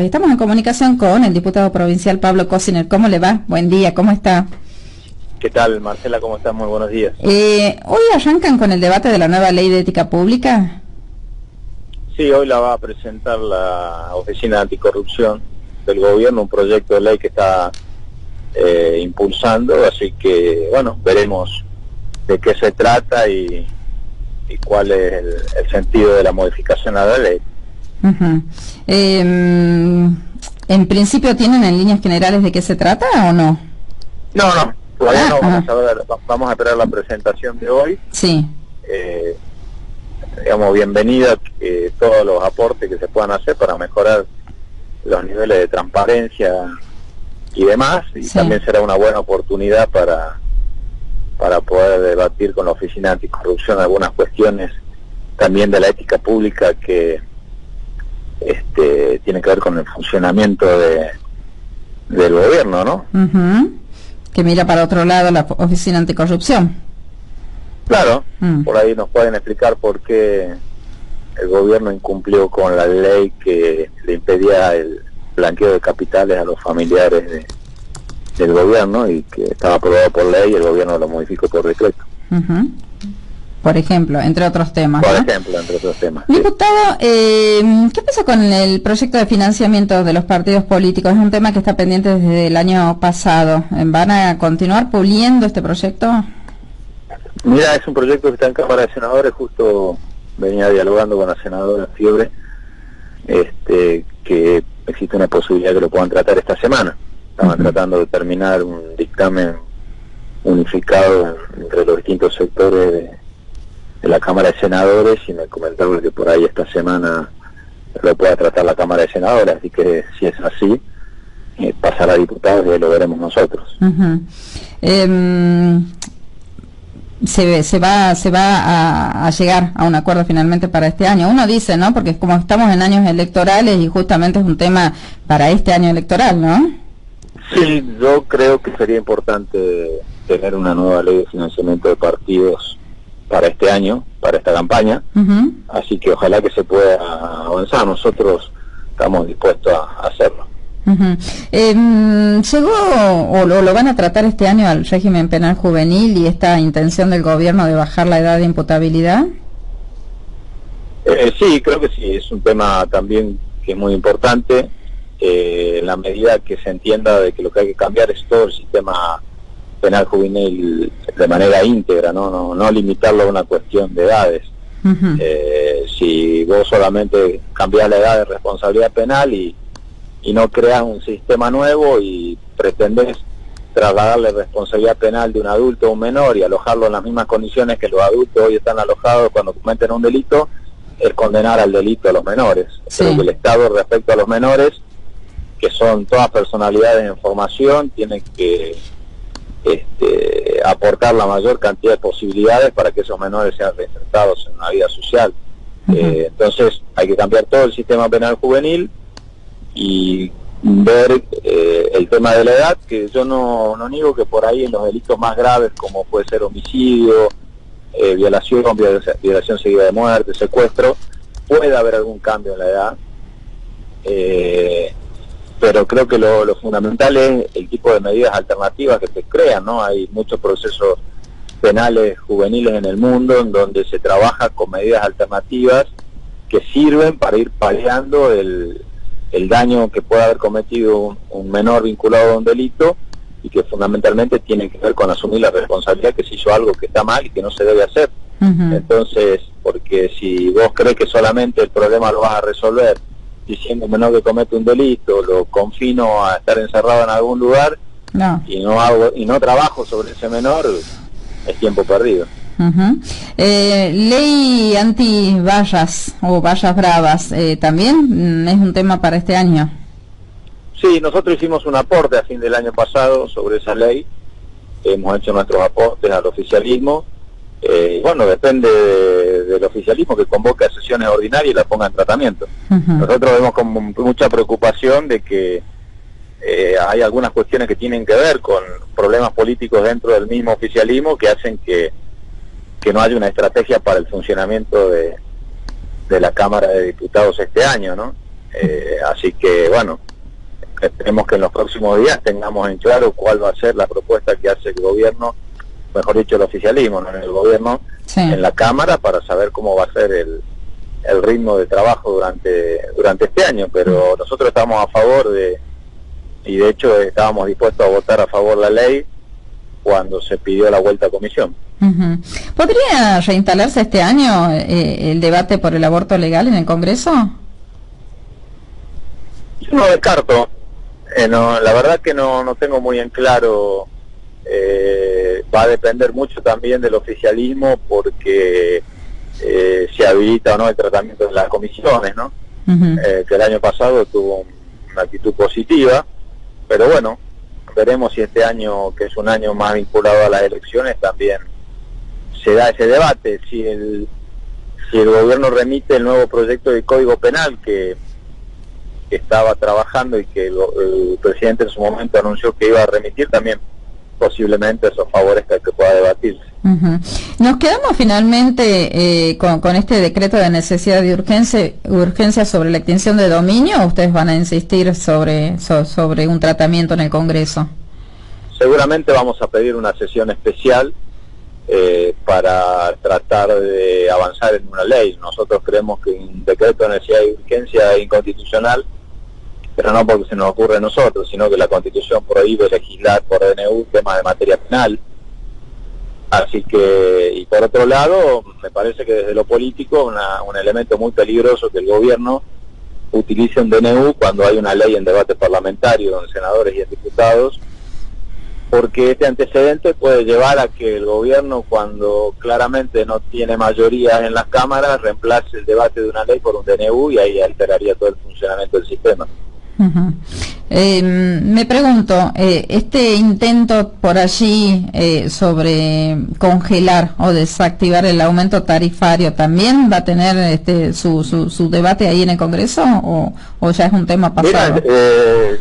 Estamos en comunicación con el diputado provincial Pablo Cosiner. ¿Cómo le va? Buen día, ¿cómo está? ¿Qué tal, Marcela? ¿Cómo estás? Muy buenos días. ¿Hoy arrancan con el debate de la nueva ley de ética pública? Sí, hoy la va a presentar la Oficina Anticorrupción del Gobierno, un proyecto de ley que está impulsando, así que, bueno, veremos de qué se trata y cuál es el sentido de la modificación a la ley. En principio, ¿tienen en líneas generales de qué se trata o no? No, todavía no vamos a saber, vamos a esperar la presentación de hoy. Sí. Digamos, bienvenida todos los aportes que se puedan hacer para mejorar los niveles de transparencia y demás, y sí, también será una buena oportunidad para poder debatir con la Oficina Anticorrupción algunas cuestiones también de la ética pública que tiene que ver con el funcionamiento del gobierno, ¿no? Que mira para otro lado la Oficina Anticorrupción. Claro, por ahí nos pueden explicar por qué el gobierno incumplió con la ley que le impedía el blanqueo de capitales a los familiares del gobierno y que estaba aprobado por ley y el gobierno lo modificó por decreto. Por ejemplo, entre otros temas. Por ejemplo, entre otros temas. Diputado, ¿qué pasa con el proyecto de financiamiento de los partidos políticos? Es un tema que está pendiente desde el año pasado. ¿Van a continuar puliendo este proyecto? Mira, es un proyecto que está en Cámara de Senadores, justo venía dialogando con la senadora Fiebre, que existe una posibilidad que lo puedan tratar esta semana. Estaban tratando de terminar un dictamen unificado entre los distintos sectores de la Cámara de Senadores y me comentaron que por ahí esta semana lo pueda tratar la Cámara de Senadores, así que si es así, pasará a diputados y ahí lo veremos nosotros. Se va a llegar a un acuerdo finalmente para este año. Uno dice, ¿no? Porque como estamos en años electorales y justamente es un tema para este año electoral, ¿no? Sí, yo creo que sería importante tener una nueva ley de financiamiento de partidos para este año, para esta campaña, así que ojalá que se pueda avanzar. Nosotros estamos dispuestos a hacerlo. ¿Llegó o lo van a tratar este año al régimen penal juvenil y esta intención del gobierno de bajar la edad de imputabilidad? Sí, creo que sí, es un tema también que es muy importante, en la medida que se entienda de que lo que hay que cambiar es todo el sistema penal juvenil de manera íntegra, no limitarlo a una cuestión de edades. Si vos solamente cambiás la edad de responsabilidad penal y no creas un sistema nuevo y pretendés trasladarle responsabilidad penal de un adulto a un menor y alojarlo en las mismas condiciones que los adultos hoy están alojados cuando cometen un delito, es condenar al delito a los menores. Sí. Creo que el Estado respecto a los menores, que son todas personalidades en formación, tiene que aportar la mayor cantidad de posibilidades para que esos menores sean reinsertados en una vida social. Entonces hay que cambiar todo el sistema penal juvenil y ver el tema de la edad, que yo no niego que por ahí en los delitos más graves como puede ser homicidio, violación seguida de muerte, secuestro, puede haber algún cambio en la edad, pero creo que lo fundamental es el tipo de medidas alternativas que se crean, ¿no? Hay muchos procesos penales juveniles en el mundo en donde se trabaja con medidas alternativas que sirven para ir paliando el daño que pueda haber cometido un menor vinculado a un delito y que fundamentalmente tiene que ver con asumir la responsabilidad que se hizo algo que está mal y que no se debe hacer. Entonces, porque si vos crees que solamente el problema lo vas a resolver diciendo un menor que comete un delito, lo confino a estar encerrado en algún lugar y no trabajo sobre ese menor, es tiempo perdido. Ley anti-vallas o vallas bravas, ¿también es un tema para este año? Sí, nosotros hicimos un aporte a fin del año pasado sobre esa ley, hemos hecho nuestros aportes al oficialismo, bueno, depende del oficialismo que convoque a sesiones ordinarias y la ponga en tratamiento. Nosotros vemos con mucha preocupación de que hay algunas cuestiones que tienen que ver con problemas políticos dentro del mismo oficialismo que hacen que no haya una estrategia para el funcionamiento de la Cámara de Diputados este año, ¿no? Así que bueno, esperemos que en los próximos días tengamos en claro cuál va a ser la propuesta que hace el gobierno, mejor dicho el oficialismo, no el gobierno, sí, en la Cámara, para saber cómo va a ser el ritmo de trabajo durante este año. Pero nosotros estamos a favor y de hecho estábamos dispuestos a votar a favor de la ley cuando se pidió la vuelta a comisión. ¿Podría reinstalarse este año el debate por el aborto legal en el Congreso? Yo no descarto, no, la verdad que no tengo muy en claro. Va a depender mucho también del oficialismo, porque se habilita o no el tratamiento de las comisiones, ¿no? Que el año pasado tuvo una actitud positiva, pero bueno, veremos si este año, que es un año más vinculado a las elecciones, también se da ese debate. Si el gobierno remite el nuevo proyecto de Código Penal que estaba trabajando y que el presidente en su momento anunció que iba a remitir, también posiblemente eso favorezca que pueda debatirse. Nos quedamos finalmente con este decreto de necesidad de urgencia sobre la extinción de dominio, ¿o ustedes van a insistir sobre un tratamiento en el Congreso? Seguramente vamos a pedir una sesión especial para tratar de avanzar en una ley. Nosotros creemos que un decreto de necesidad de urgencia es inconstitucional, pero no porque se nos ocurre a nosotros, sino que la Constitución prohíbe legislar por DNU temas de materia penal. Así que, y por otro lado, me parece que desde lo político un elemento muy peligroso que el gobierno utilice un DNU cuando hay una ley en debate parlamentario en senadores y en diputados, porque este antecedente puede llevar a que el gobierno, cuando claramente no tiene mayoría en las cámaras, reemplace el debate de una ley por un DNU, y ahí alteraría todo el funcionamiento del sistema. Me pregunto, este intento por allí sobre congelar o desactivar el aumento tarifario, ¿también va a tener su debate ahí en el Congreso, o ya es un tema pasado? Mira,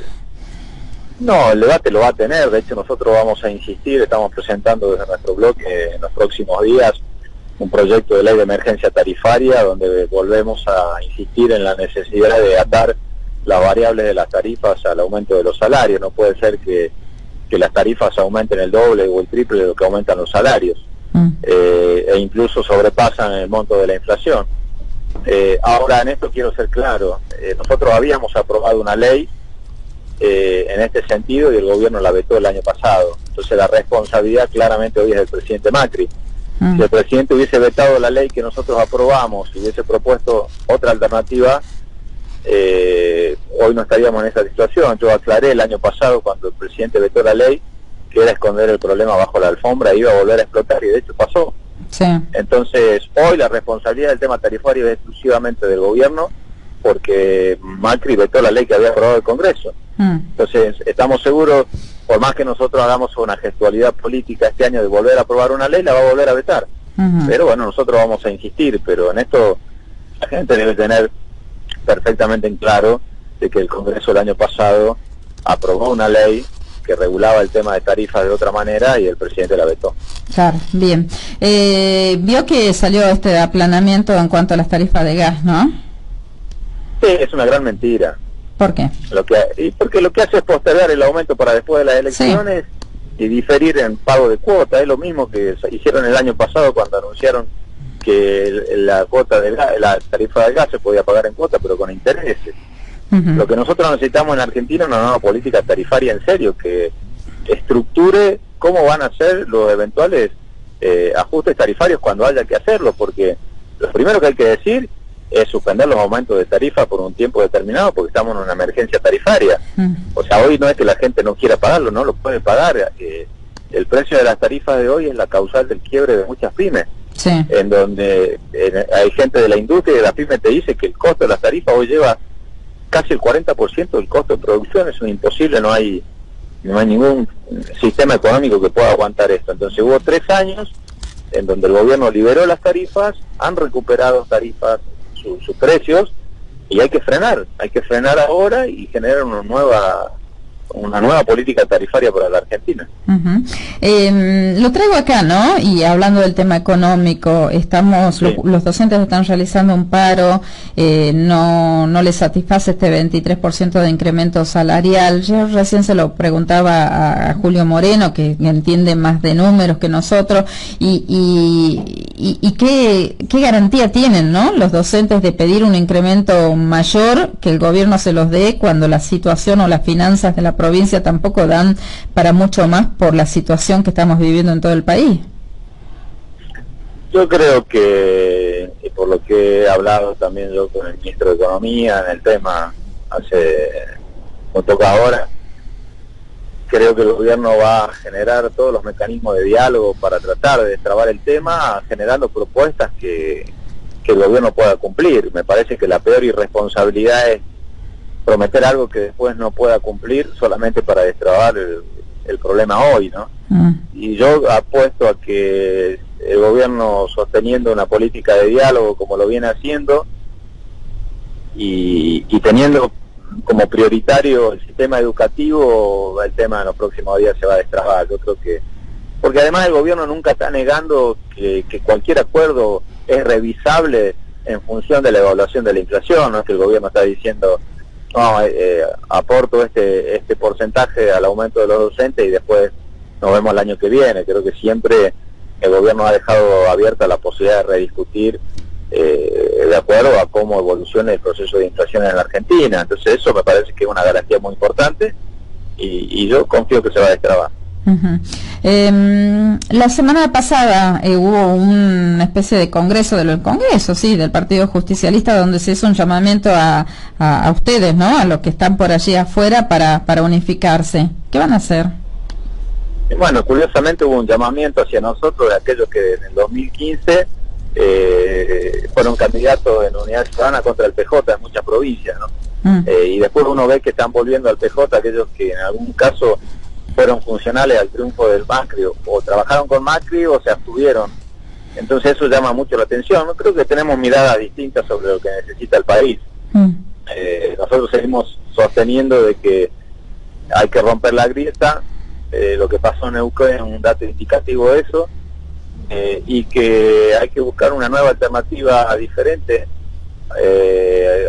no, el debate lo va a tener. De hecho, nosotros vamos a insistir, estamos presentando desde nuestro bloque en los próximos días un proyecto de ley de emergencia tarifaria, donde volvemos a insistir en la necesidad de atar las variables de las tarifas al aumento de los salarios. No puede ser que las tarifas aumenten el doble o el triple de lo que aumentan los salarios, e incluso sobrepasan el monto de la inflación. Ahora, en esto quiero ser claro, nosotros habíamos aprobado una ley en este sentido y el gobierno la vetó el año pasado. Entonces la responsabilidad claramente hoy es del presidente Macri. Si el presidente hubiese vetado la ley que nosotros aprobamos y hubiese propuesto otra alternativa, hoy no estaríamos en esta situación. Yo aclaré el año pasado, cuando el presidente vetó la ley, que era esconder el problema bajo la alfombra, iba a volver a explotar, y de hecho pasó. Sí. Entonces hoy la responsabilidad del tema tarifario es exclusivamente del gobierno, porque Macri vetó la ley que había aprobado el Congreso. Entonces estamos seguros, por más que nosotros hagamos una gestualidad política este año de volver a aprobar una ley, la va a volver a vetar. Pero bueno, nosotros vamos a insistir, pero en esto la gente debe tener perfectamente en claro de que el Congreso el año pasado aprobó una ley que regulaba el tema de tarifas de otra manera y el presidente la vetó. Claro, bien. Vio que salió este aplanamiento en cuanto a las tarifas de gas, ¿no? Sí, es una gran mentira. ¿Por qué? Porque lo que hace es postergar el aumento para después de las elecciones, sí, y diferir en pago de cuota. Es lo mismo que hicieron el año pasado cuando anunciaron que la cuota de gas, la tarifa de gas se podía pagar en cuota, pero con intereses. Lo que nosotros necesitamos en Argentina es una nueva política tarifaria en serio, que estructure cómo van a ser los eventuales ajustes tarifarios cuando haya que hacerlo, porque lo primero que hay que decir es suspender los aumentos de tarifa por un tiempo determinado, porque estamos en una emergencia tarifaria. O sea, hoy no es que la gente no quiera pagarlo, no lo puede pagar. El precio de las tarifas de hoy es la causal del quiebre de muchas pymes, en donde hay gente de la industria y de las pymes te dice que el costo de las tarifas hoy lleva casi el 40% del costo de producción. Es un imposible, no hay ningún sistema económico que pueda aguantar esto. Entonces hubo 3 años en donde el gobierno liberó las tarifas, han recuperado tarifas sus precios, y hay que frenar ahora y generar una nueva una nueva política tarifaria para la Argentina. Lo traigo acá, ¿no? Y hablando del tema económico, Sí. los docentes están realizando un paro, no les satisface este 23% de incremento salarial. Yo recién se lo preguntaba a Julio Moreno, que entiende más de números que nosotros, y qué garantía tienen, ¿no?, los docentes de pedir un incremento mayor, que el gobierno se los dé cuando la situación o las finanzas de la provincia tampoco dan para mucho más por la situación que estamos viviendo en todo el país. Yo creo que, y por lo que he hablado también yo con el ministro de Economía en el tema no toca ahora, creo que el gobierno va a generar todos los mecanismos de diálogo para tratar de destrabar el tema, generando propuestas que el gobierno pueda cumplir. Me parece que la peor irresponsabilidad es prometer algo que después no pueda cumplir solamente para destrabar el problema hoy, ¿no? Y yo apuesto a que el gobierno, sosteniendo una política de diálogo como lo viene haciendo y teniendo como prioritario el sistema educativo, el tema en los próximos días se va a destrabar. Yo creo que, porque además el gobierno nunca está negando que cualquier acuerdo es revisable en función de la evaluación de la inflación. No es que el gobierno está diciendo, no, aporto este porcentaje al aumento de los docentes y después nos vemos el año que viene. Creo que siempre el gobierno ha dejado abierta la posibilidad de rediscutir de acuerdo a cómo evoluciona el proceso de inflación en la Argentina. Entonces eso me parece que es una garantía muy importante y yo confío que se va a destrabar. La semana pasada hubo una especie de congreso del Partido Justicialista, donde se hizo un llamamiento a ustedes, ¿no?, a los que están por allí afuera para unificarse. ¿Qué van a hacer? Bueno, curiosamente hubo un llamamiento hacia nosotros de aquellos que en el 2015 fueron candidatos en Unidad Ciudadana contra el PJ en muchas provincias, ¿no? Y después uno ve que están volviendo al PJ aquellos que en algún caso fueron funcionales al triunfo del Macri, o trabajaron con Macri o se abstuvieron. Entonces eso llama mucho la atención. No creo que tenemos miradas distintas sobre lo que necesita el país. Nosotros seguimos sosteniendo de que hay que romper la grieta. Lo que pasó en Neuquén es un dato indicativo de eso, y que hay que buscar una nueva alternativa diferente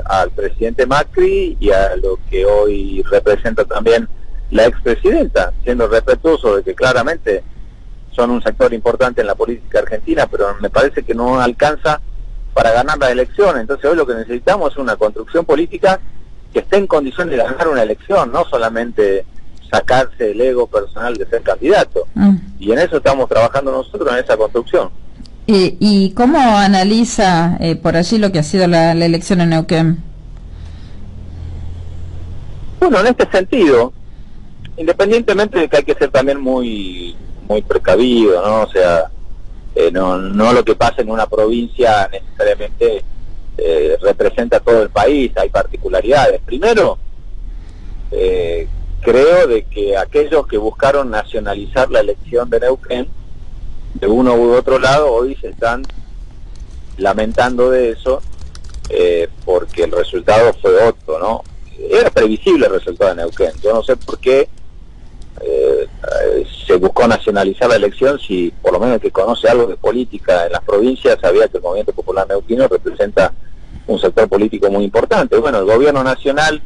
al presidente Macri y a lo que hoy representa también la expresidenta, siendo respetuoso de que claramente son un sector importante en la política argentina, pero me parece que no alcanza para ganar las elecciones. Entonces hoy lo que necesitamos es una construcción política que esté en condiciones de ganar una elección, no solamente sacarse el ego personal de ser candidato. Y en eso estamos trabajando nosotros, en esa construcción. ¿Y cómo analiza por allí lo que ha sido la elección en Neuquén? Bueno, en este sentido, independientemente de que hay que ser también muy precavido, ¿no? O sea, no lo que pasa en una provincia necesariamente representa todo el país, hay particularidades. Primero, creo de que aquellos que buscaron nacionalizar la elección de Neuquén, de uno u otro lado, hoy se están lamentando de eso, porque el resultado fue otro, ¿no? Era previsible el resultado de Neuquén. Yo no sé por qué se buscó nacionalizar la elección, si por lo menos el que conoce algo de política en las provincias sabía que el Movimiento Popular Neuquino representa un sector político muy importante. Bueno, el gobierno nacional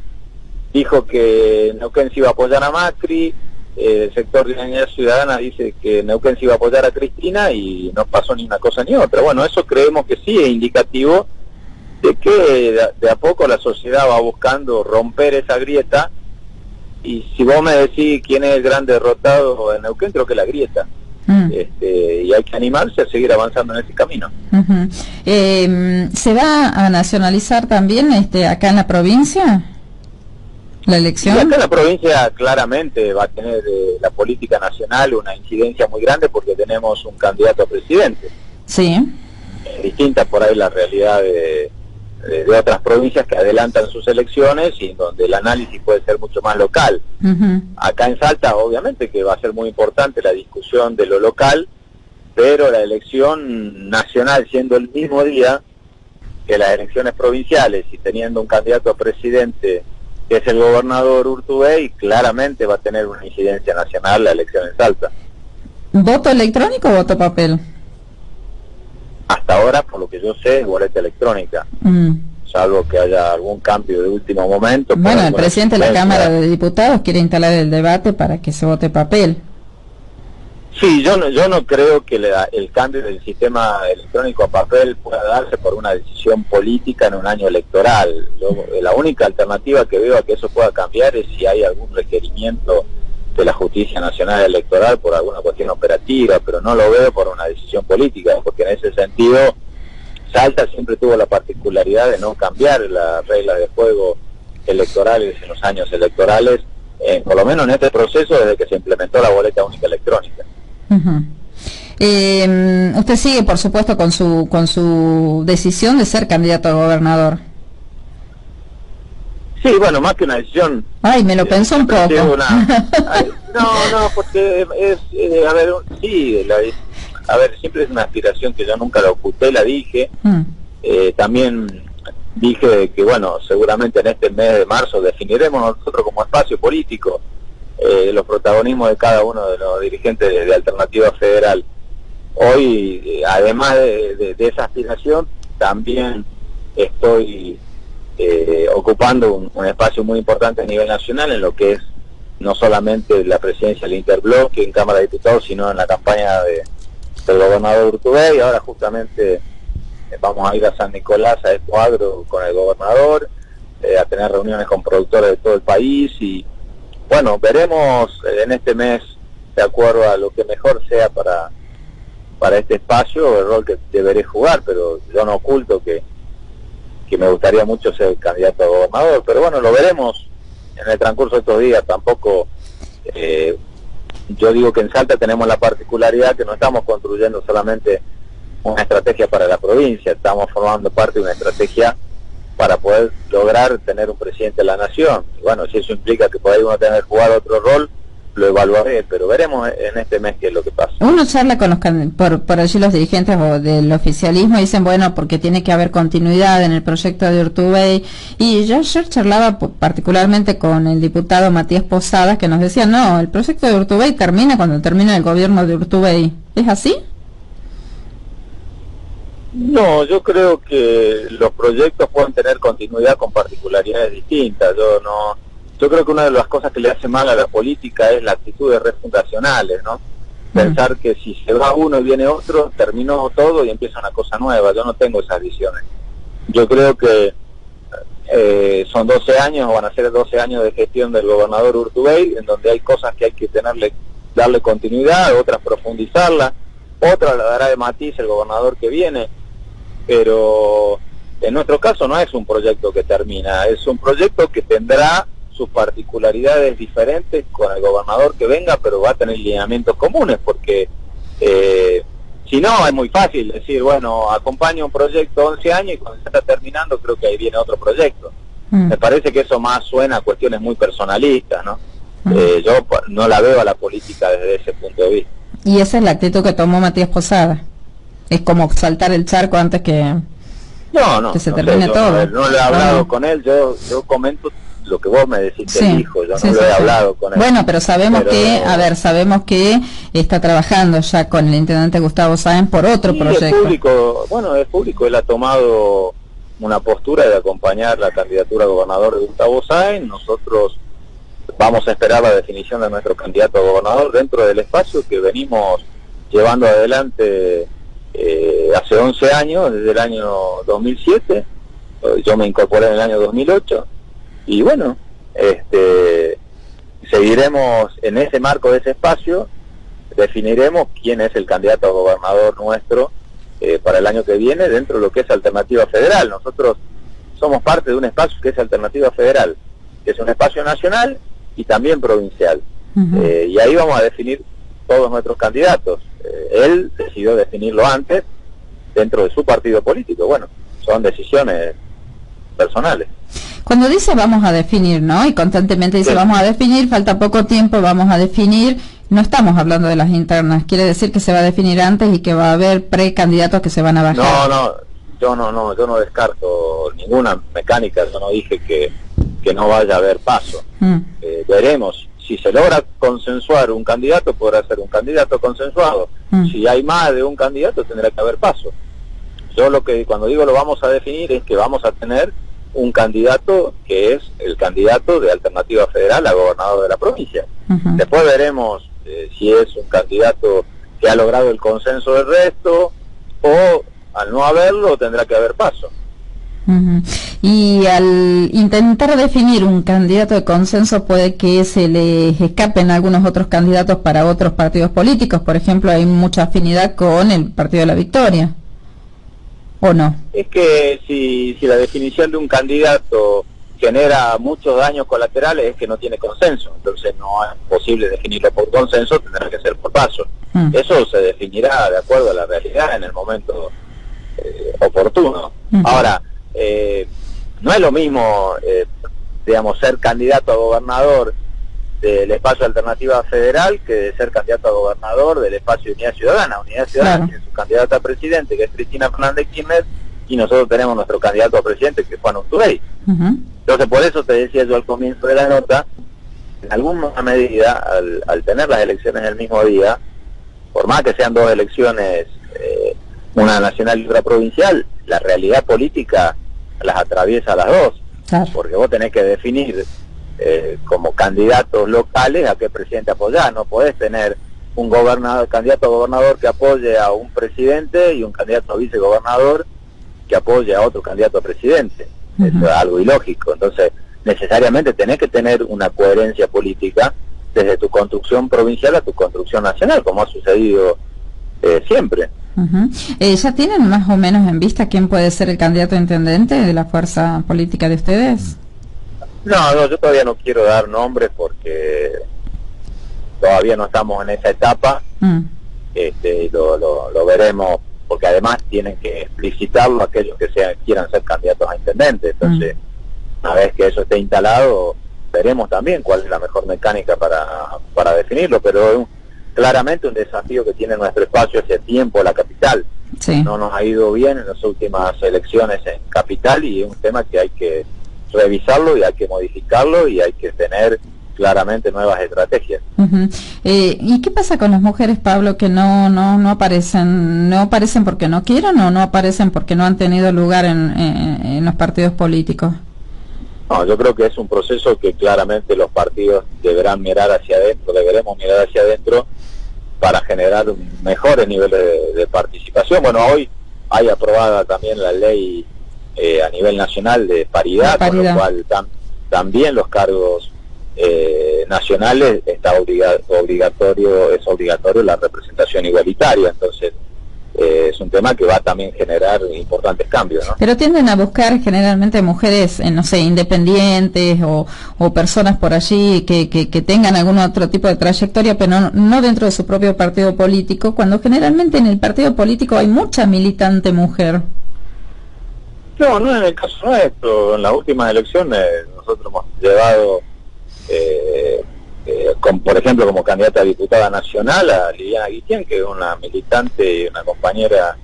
dijo que Neuquén se iba a apoyar a Macri, el sector de Unidad Ciudadana dice que Neuquén se iba a apoyar a Cristina y no pasó ni una cosa ni otra. Bueno, eso creemos que sí es indicativo de que de a poco la sociedad va buscando romper esa grieta, y si vos me decís quién es el gran derrotado en Neuquén, creo que la grieta. Y hay que animarse a seguir avanzando en ese camino. ¿Se va a nacionalizar también acá en la provincia la elección? Y acá en la provincia claramente va a tener la política nacional una incidencia muy grande, porque tenemos un candidato a presidente. Sí. Distinta por ahí la realidad de otras provincias que adelantan sus elecciones y en donde el análisis puede ser mucho más local. Acá en Salta obviamente que va a ser muy importante la discusión de lo local, pero la elección nacional siendo el mismo día que las elecciones provinciales y teniendo un candidato a presidente que es el gobernador Urtubey, claramente va a tener una incidencia nacional la elección en Salta. ¿Voto electrónico o voto papel? Hasta ahora, por lo que yo sé, es boleta electrónica, salvo que haya algún cambio de último momento. Bueno, el presidente de la Cámara de Diputados quiere instalar el debate para que se vote papel. Sí, yo no creo que el cambio del sistema electrónico a papel pueda darse por una decisión política en un año electoral. La única alternativa que veo a que eso pueda cambiar es si hay algún requerimiento de la Justicia Nacional Electoral por alguna cuestión operativa, pero no lo veo por una decisión política, porque en ese sentido Salta siempre tuvo la particularidad de no cambiar las reglas de juego electorales en los años electorales, por lo menos en este proceso desde que se implementó la boleta única electrónica. Usted sigue, por supuesto, con su decisión de ser candidato a gobernador. Sí, bueno, más que una decisión... Ay, me lo pensó un poco. No, porque a ver, sí, a ver, siempre es una aspiración que yo nunca la oculté, la dije. También dije que, bueno, seguramente en este mes de marzo definiremos nosotros como espacio político los protagonismos de cada uno de los dirigentes de Alternativa Federal. Hoy, además de esa aspiración, también estoy ocupando un espacio muy importante a nivel nacional en lo que es no solamente la presidencia del Interbloque en Cámara de Diputados, sino en la campaña del gobernador Urtubey. Ahora justamente vamos a ir a San Nicolás, a Expo Agro, con el gobernador, a tener reuniones con productores de todo el país, y bueno, veremos en este mes, de acuerdo a lo que mejor sea para este espacio, el rol que deberé jugar, pero yo no oculto que me gustaría mucho ser candidato a gobernador, pero bueno, lo veremos en el transcurso de estos días. Tampoco, yo digo que en Salta tenemos la particularidad que no estamos construyendo solamente una estrategia para la provincia, estamos formando parte de una estrategia para poder lograr tener un presidente de la nación. Y bueno, si eso implica que por ahí uno tenga que jugar otro rol, lo evaluaré, pero veremos en este mes qué es lo que pasa. Uno charla con por allí los dirigentes o del oficialismo y dicen, bueno, porque tiene que haber continuidad en el proyecto de Urtubey, y yo ayer charlaba particularmente con el diputado Matías Posadas, que nos decía, no, el proyecto de Urtubey termina cuando termine el gobierno de Urtubey. ¿Es así? No, yo creo que los proyectos pueden tener continuidad con particularidades distintas. Yo creo que una de las cosas que le hace mal a la política es la actitud de refundacionales, ¿no? Pensar que si se va uno y viene otro, terminó todo y empieza una cosa nueva. Yo no tengo esas visiones. Yo creo que son 12 años, o van a ser 12 años de gestión del gobernador Urtubey, en donde hay cosas que hay que darle continuidad, otras profundizarlas, otras la dará de matiz el gobernador que viene, pero en nuestro caso no es un proyecto que termina, es un proyecto que tendrá sus particularidades diferentes con el gobernador que venga, pero va a tener lineamientos comunes, porque si no es muy fácil decir, bueno, acompaño un proyecto 11 años y cuando se está terminando creo que ahí viene otro proyecto. Me parece que eso más suena a cuestiones muy personalistas, ¿no? Yo no la veo a la política desde ese punto de vista. Y esa es la actitud que tomó Matías Posada. Es como saltar el charco antes que se termine todo. No le he hablado con él, yo comento lo que vos me decís que dijo, yo no lo he hablado con él. Bueno, pero sabemos sabemos que está trabajando ya con el intendente Gustavo Sáenz por otro proyecto. Es público, él ha tomado una postura de acompañar la candidatura a gobernador de Gustavo Sáenz. Nosotros vamos a esperar la definición de nuestro candidato a gobernador dentro del espacio que venimos llevando adelante hace 11 años, desde el año 2007, yo me incorporé en el año 2008, y bueno, seguiremos en ese marco de ese espacio, definiremos quién es el candidato a gobernador nuestro para el año que viene dentro de lo que es Alternativa Federal. Nosotros somos parte de un espacio que es Alternativa Federal, que es un espacio nacional y también provincial, y ahí vamos a definir todos nuestros candidatos. Él decidió definirlo antes dentro de su partido político. Bueno, son decisiones personales. Cuando dice vamos a definir, ¿no? Y constantemente dice vamos a definir, falta poco tiempo, vamos a definir, no estamos hablando de las internas, quiere decir que se va a definir antes y que va a haber precandidatos que se van a bajar. Yo no descarto ninguna mecánica, yo no dije que que no vaya a haber paso. Veremos. Si se logra consensuar un candidato, podrá ser un candidato consensuado. Si hay más de un candidato, tendrá que haber paso. Yo cuando digo lo vamos a definir es que vamos a tener un candidato que es el candidato de Alternativa Federal a gobernador de la provincia. Después veremos si es un candidato que ha logrado el consenso del resto, o al no haberlo tendrá que haber paso. Y al intentar definir un candidato de consenso puede que se les escapen algunos otros candidatos para otros partidos políticos. Por ejemplo, hay mucha afinidad con el Partido de la Victoria, ¿o no? Es que si la definición de un candidato genera muchos daños colaterales es que no tiene consenso, entonces no es posible definirlo por consenso, tendrá que ser por paso. Eso se definirá de acuerdo a la realidad en el momento oportuno. Ahora, no es lo mismo, digamos, ser candidato a gobernador del espacio Alternativa Federal que de ser candidato a gobernador del espacio Unidad Ciudadana. Unidad Ciudadana tiene su candidata a presidente, que es Cristina Fernández Kirchner, y nosotros tenemos nuestro candidato a presidente, que es Juan Urtubey. Entonces, por eso te decía yo al comienzo de la nota, en alguna medida, al tener las elecciones el mismo día, por más que sean dos elecciones, una nacional y otra provincial, la realidad política las atraviesa a las dos, porque vos tenés que definir como candidatos locales a qué presidente apoyar. No podés tener un candidato a gobernador que apoye a un presidente y un candidato a vicegobernador que apoye a otro candidato a presidente. Eso es algo ilógico. Entonces, necesariamente tenés que tener una coherencia política desde tu construcción provincial a tu construcción nacional, como ha sucedido siempre. ¿Ya tienen más o menos en vista quién puede ser el candidato a intendente de la fuerza política de ustedes? No, yo todavía no quiero dar nombres porque todavía no estamos en esa etapa. Lo veremos, porque además tienen que explicitarlo aquellos que quieran ser candidatos a intendente. Entonces, una vez que eso esté instalado, veremos también cuál es la mejor mecánica para definirlo, pero claramente un desafío que tiene nuestro espacio hace tiempo la capital. No nos ha ido bien en las últimas elecciones en capital, y es un tema que hay que revisarlo y hay que modificarlo y hay que tener claramente nuevas estrategias. ¿Y qué pasa con las mujeres, Pablo, que no aparecen? ¿No aparecen porque no quieren o no aparecen porque no han tenido lugar en los partidos políticos? No, yo creo que es un proceso que claramente los partidos deberemos mirar hacia adentro para generar mejores niveles de participación. Bueno, hoy hay aprobada también la ley a nivel nacional de paridad, con lo cual también los cargos nacionales es obligatorio la representación igualitaria. Entonces es un tema que va a también generar importantes cambios, ¿no? Pero tienden a buscar generalmente mujeres, no sé, independientes o personas por allí que tengan algún otro tipo de trayectoria, pero no dentro de su propio partido político, cuando generalmente en el partido político hay mucha militante mujer. No en el caso nuestro. En las últimas elecciones nosotros hemos llevado, por ejemplo, como candidata a diputada nacional a Liliana Guitián, que es una militante y una compañera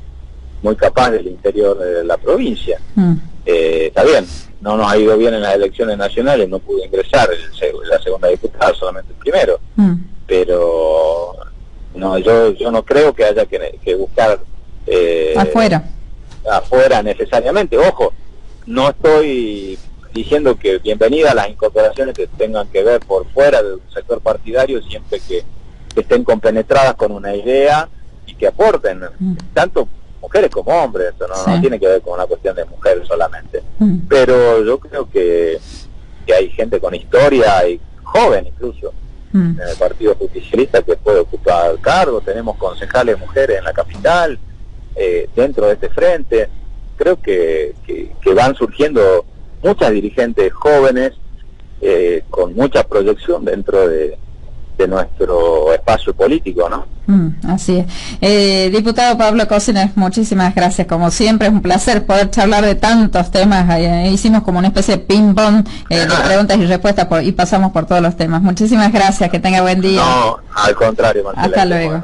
muy capaz del interior de la provincia. Está bien, no nos ha ido bien en las elecciones nacionales, no pudo ingresar la segunda diputada, solamente el primero. Pero no, yo no creo que haya que buscar afuera necesariamente. Ojo, no estoy diciendo que bienvenida a las incorporaciones que tengan que ver por fuera del sector partidario, siempre que estén compenetradas con una idea y que aporten, tanto mujeres como hombres. Eso no tiene que ver con una cuestión de mujeres solamente. Pero yo creo que hay gente con historia, y joven incluso, en el Partido Justicialista, que puede ocupar cargos. Tenemos concejales mujeres en la capital, dentro de este frente. Creo que van surgiendo muchas dirigentes jóvenes con mucha proyección dentro de nuestro espacio político, ¿no? Así es. Diputado Pablo Cosiner, muchísimas gracias. Como siempre, es un placer poder charlar de tantos temas. Hicimos como una especie de ping-pong de preguntas y respuestas y pasamos por todos los temas. Muchísimas gracias, que tenga buen día. No, al contrario, Marcela. Hasta luego.